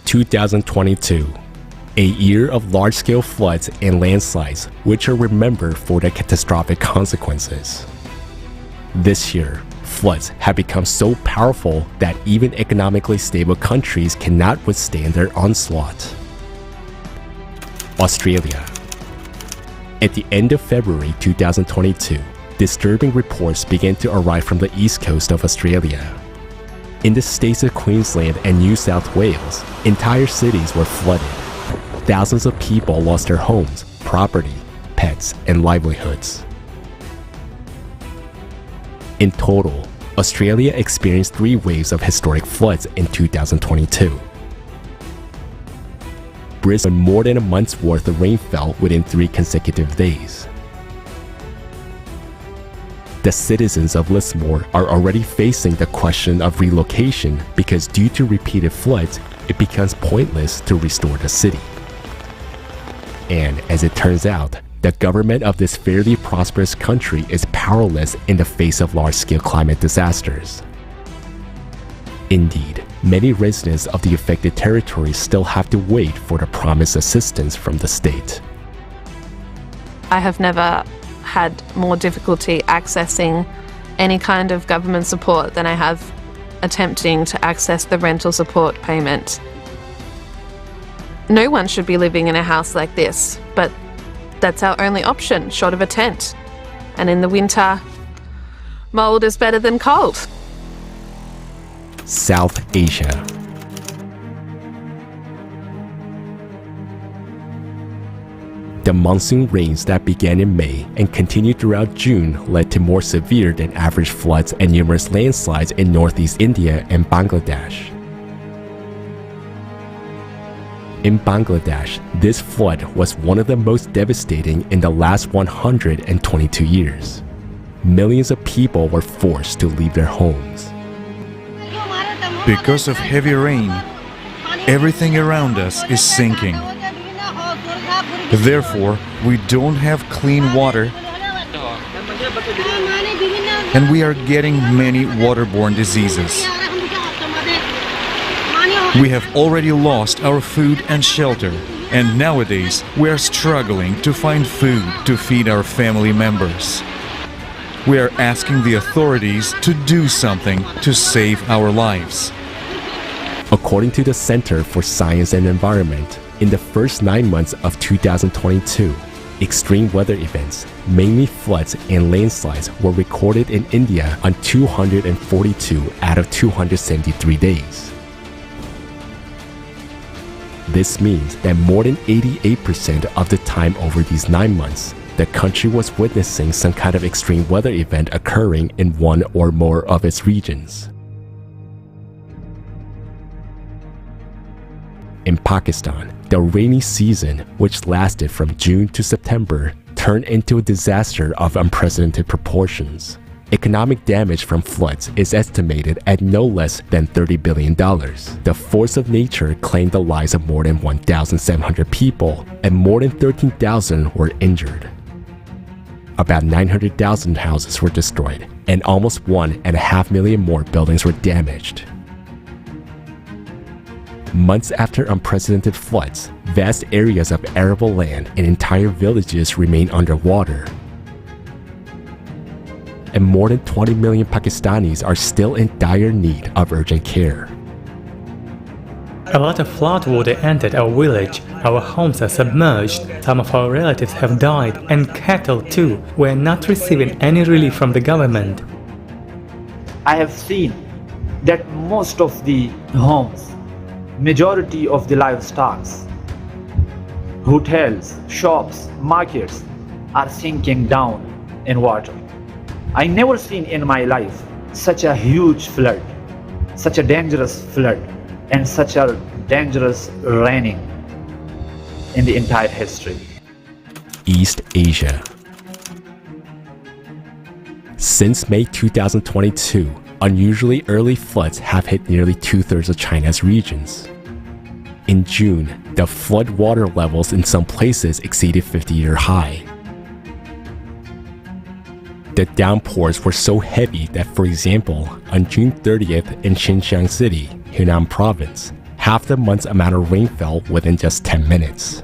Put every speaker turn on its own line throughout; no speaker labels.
2022, a year of large-scale floods and landslides which are remembered for their catastrophic consequences. This year, floods have become so powerful that even economically stable countries cannot withstand their onslaught. Australia. At the end of February 2022, disturbing reports began to arrive from the east coast of Australia. In the states of Queensland and New South Wales, entire cities were flooded. Thousands of people lost their homes, property, pets, and livelihoods. In total, Australia experienced 3 waves of historic floods in 2022. Brisbane more than a month's worth of rain fell within 3 consecutive days. The citizens of Lismore are already facing the question of relocation because due to repeated floods, it becomes pointless to restore the city. And as it turns out, the government of this fairly prosperous country is powerless in the face of large-scale climate disasters. Indeed, many residents of the affected territories still have to wait for the promised assistance from the state.
I have never had more difficulty accessing any kind of government support than I have attempting to access the rental support payment. No one should be living in a house like this, but that's our only option, short of a tent. And in the winter, mold is better than cold.
South Asia. The monsoon rains that began in May and continued throughout June led to more severe than average floods and numerous landslides in northeast India and Bangladesh. In Bangladesh, this flood was one of the most devastating in the last 122 years. Millions of people were forced to leave their homes.
Because of heavy rain, everything around us is sinking. Therefore, we don't have clean water, and we are getting many waterborne diseases. We have already lost our food and shelter, and nowadays we are struggling to find food to feed our family members. We are asking the authorities to do something to save our lives.
According to the Center for Science and Environment, in the first 9 months of 2022, extreme weather events, mainly floods and landslides, were recorded in India on 242 out of 273 days. This means that more than 88% of the time over these 9 months, the country was witnessing some kind of extreme weather event occurring in one or more of its regions. In Pakistan, the rainy season, which lasted from June to September, turned into a disaster of unprecedented proportions. Economic damage from floods is estimated at no less than $30 billion. The force of nature claimed the lives of more than 1,700 people, and more than 13,000 were injured. About 900,000 houses were destroyed, and almost 1.5 million more buildings were damaged. Months after unprecedented floods, vast areas of arable land and entire villages remain underwater. And more than 20 million Pakistanis are still in dire need of urgent care.
A lot of flood water entered our village, our homes are submerged, some of our relatives have died, and cattle too. We are not receiving any relief from the government.
I have seen that most of the homes, majority of the livestock, hotels, shops, markets are sinking down in water. I never seen in my life such a huge flood, such a dangerous flood, and such a dangerous raining in the entire history.
East Asia. Since May 2022, unusually early floods have hit nearly 2/3 of China's regions. In June, the flood water levels in some places exceeded 50-year high. The downpours were so heavy that, for example, on June 30th in Xinjiang City, Hunan Province, half the month's amount of rainfall within just 10 minutes.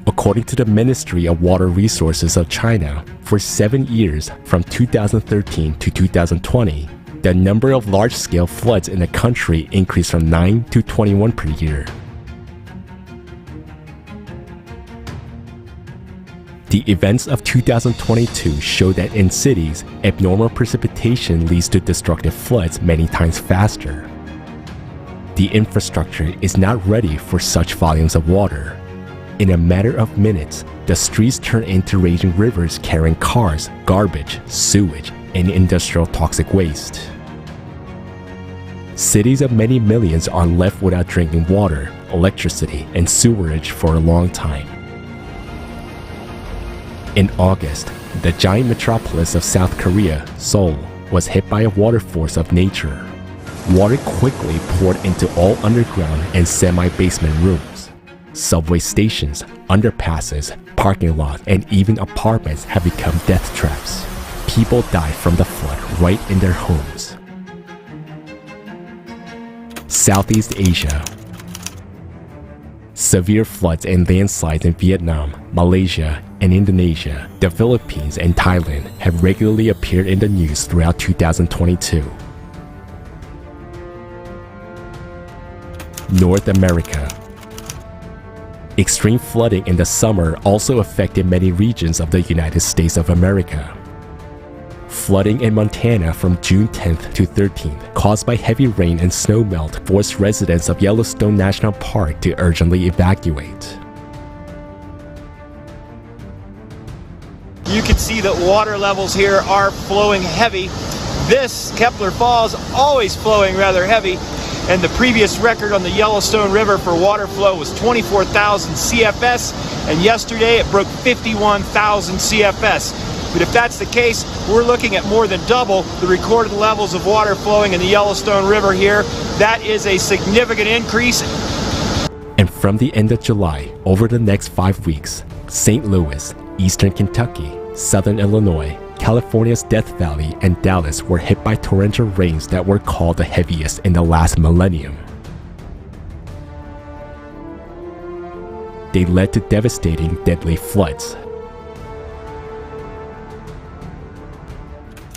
According to the Ministry of Water Resources of China, for 7 years, from 2013 to 2020, the number of large-scale floods in the country increased from 9 to 21 per year. The events of 2022 show that in cities, abnormal precipitation leads to destructive floods many times faster. The infrastructure is not ready for such volumes of water. In a matter of minutes, the streets turn into raging rivers carrying cars, garbage, sewage, and industrial toxic waste. Cities of many millions are left without drinking water, electricity, and sewerage for a long time. In August, the giant metropolis of South Korea, Seoul, was hit by a water force of nature. Water quickly poured into all underground and semi-basement rooms. Subway stations, underpasses, parking lots, and even apartments have become death traps. People died from the flood right in their homes. Southeast Asia. Severe floods and landslides in Vietnam, Malaysia, and Indonesia, the Philippines, and Thailand have regularly appeared in the news throughout 2022. North America. Extreme flooding in the summer also affected many regions of the United States of America. Flooding in Montana from June 10th to 13th, caused by heavy rain and snowmelt, forced residents of Yellowstone National Park to urgently evacuate.
You can see that water levels here are flowing heavy. This Kepler Falls always flowing rather heavy, and the previous record on the Yellowstone River for water flow was 24,000 CFS, and yesterday it broke 51,000 CFS. But if that's the case, we're looking at more than double the recorded levels of water flowing in the Yellowstone River here. That is a significant increase.
And from the end of July, over the next 5 weeks, St. Louis, Eastern Kentucky, Southern Illinois, California's Death Valley, and Dallas were hit by torrential rains that were called the heaviest in the last millennium. They led to devastating, deadly floods.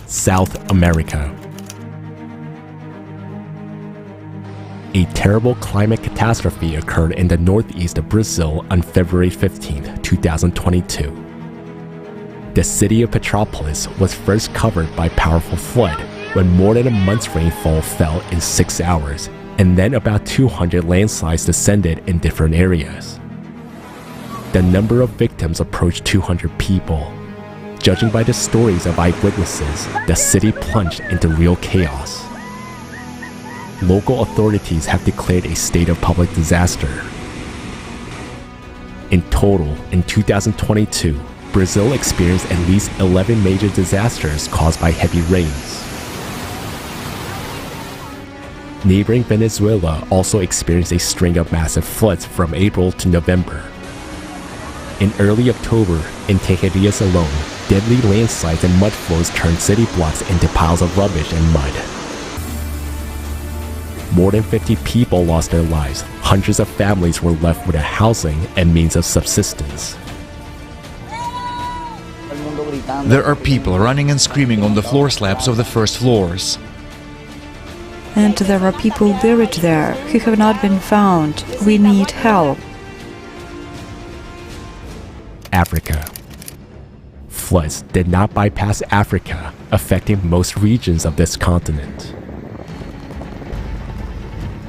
South America. A terrible climate catastrophe occurred in the northeast of Brazil on February 15, 2022. The city of Petrópolis was first covered by powerful flood when more than a month's rainfall fell in 6 hours, and then about 200 landslides descended in different areas. The number of victims approached 200 people. Judging by the stories of eyewitnesses, the city plunged into real chaos. Local authorities have declared a state of public disaster. In total, in 2022, Brazil experienced at least 11 major disasters caused by heavy rains. Neighboring Venezuela also experienced a string of massive floods from April to November. In early October, in Tejerías alone, deadly landslides and mud flows turned city blocks into piles of rubbish and mud. More than 50 people lost their lives. Hundreds of families were left without housing and means of subsistence.
There are people running and screaming on the floor slabs of the first floors.
And there are people buried there who have not been found. We need help.
Africa. Floods did not bypass Africa, affecting most regions of this continent.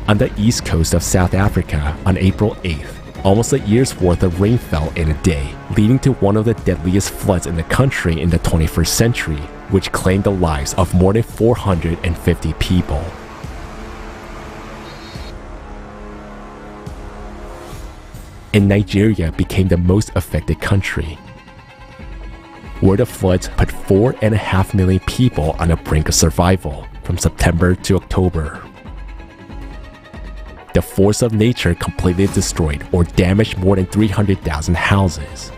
On the east coast of South Africa on April 8th, almost a year's worth of rain fell in a day, leading to one of the deadliest floods in the country in the 21st century, which claimed the lives of more than 450 people. And Nigeria became the most affected country, where the floods put 4.5 million people on the brink of survival from September to October. The force of nature completely destroyed or damaged more than 300,000 houses.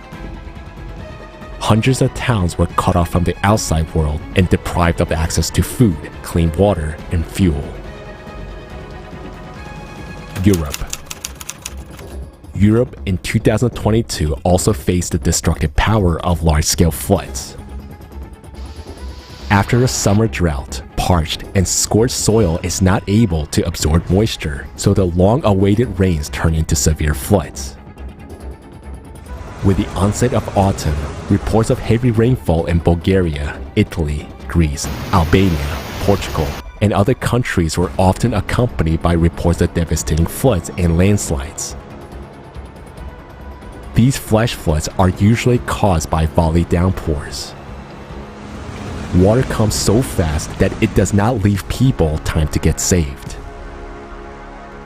Hundreds of towns were cut off from the outside world and deprived of access to food, clean water, and fuel. Europe. Europe in 2022 also faced the destructive power of large-scale floods. After a summer drought, parched and scorched soil is not able to absorb moisture, so the long-awaited rains turn into severe floods. With the onset of autumn, reports of heavy rainfall in Bulgaria, Italy, Greece, Albania, Portugal, and other countries were often accompanied by reports of devastating floods and landslides. These flash floods are usually caused by volley downpours. Water comes so fast that it does not leave people time to get saved.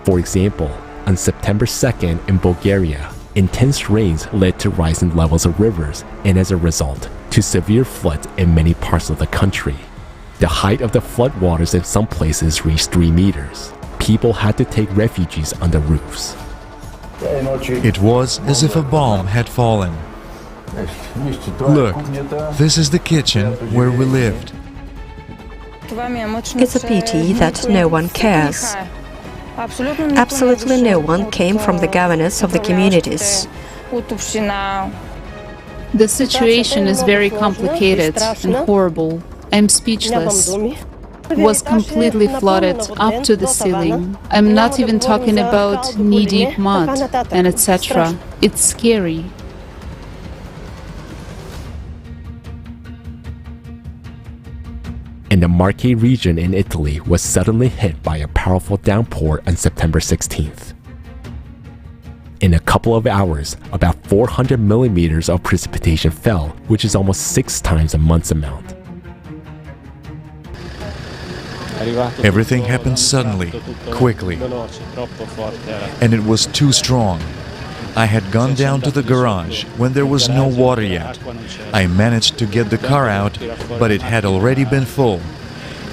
For example, on September 2nd in Bulgaria, intense rains led to rising levels of rivers and as a result, to severe floods in many parts of the country. The height of the floodwaters in some places reached 3 meters. People had to take refuges on the roofs.
It was as if a bomb had fallen. Look, this is the kitchen where we lived.
It's a pity that no one cares. Absolutely no one came from the governance of the communities.
The situation is very complicated and horrible. I'm speechless. It was completely flooded up to the ceiling. I'm not even talking about knee-deep mud and etc. It's scary.
And the Marche region in Italy was suddenly hit by a powerful downpour on September 16th. In a couple of hours, about 400 millimeters of precipitation fell, which is almost 6 times a month's amount.
Everything happened suddenly, quickly, and it was too strong. I had gone down to the garage when there was no water yet. I managed to get the car out, but it had already been full.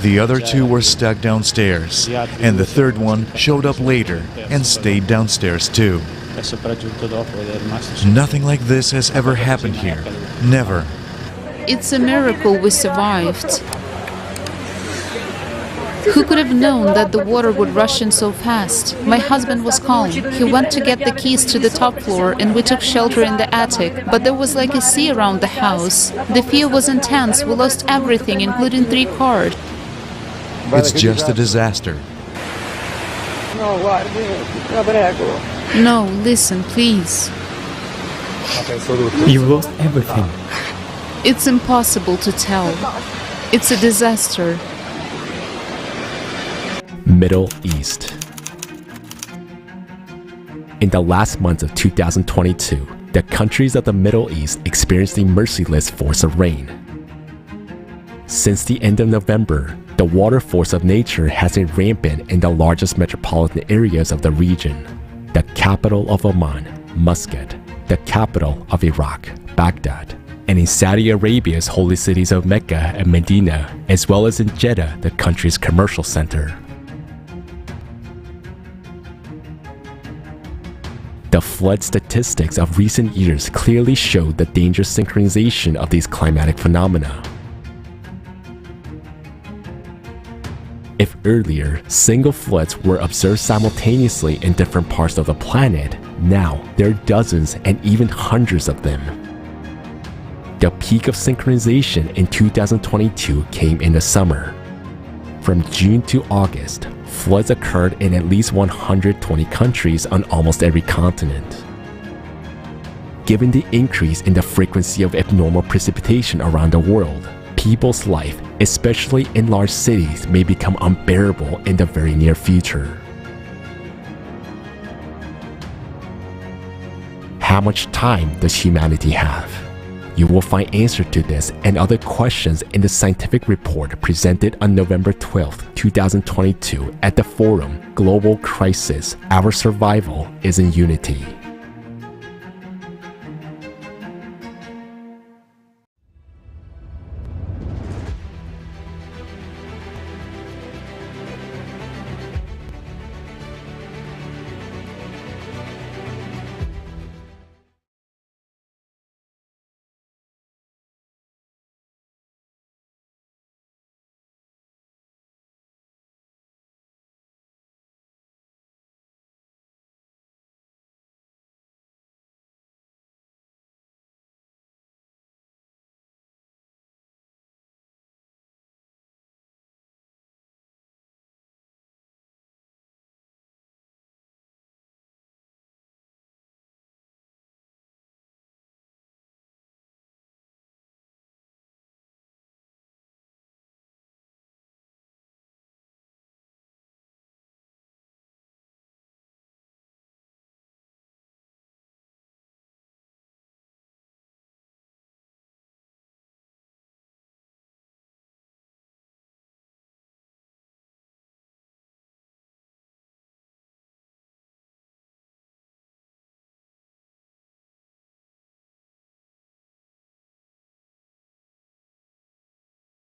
The other 2 were stuck downstairs, and the third one showed up later and stayed downstairs too. Nothing like this has ever happened here. Never.
It's a miracle we survived. Who could have known that the water would rush in so fast? My husband was calm. He went to get the keys to the top floor and we took shelter in the attic. But there was like a sea around the house. The fear was intense. We lost everything, including 3 cars.
It's just a disaster.
No, listen, please.
You lost everything.
It's impossible to tell. It's a disaster.
Middle East. In the last months of 2022, the countries of the Middle East experienced a merciless force of rain. Since the end of November, the water force of nature has been rampant in the largest metropolitan areas of the region: the capital of Oman, Muscat, the capital of Iraq, Baghdad, and in Saudi Arabia's holy cities of Mecca and Medina, as well as in Jeddah, the country's commercial center. The flood statistics of recent years clearly show the dangerous synchronization of these climatic phenomena. If earlier, single floods were observed simultaneously in different parts of the planet, now there are dozens and even hundreds of them. The peak of synchronization in 2022 came in the summer. From June to August, floods occurred in at least 120 countries on almost every continent. Given the increase in the frequency of abnormal precipitation around the world, people's life, especially in large cities, may become unbearable in the very near future. How much time does humanity have? You will find answers to this and other questions in the scientific report presented on November 12, 2022 at the forum Global Crisis: Our Survival is in Unity.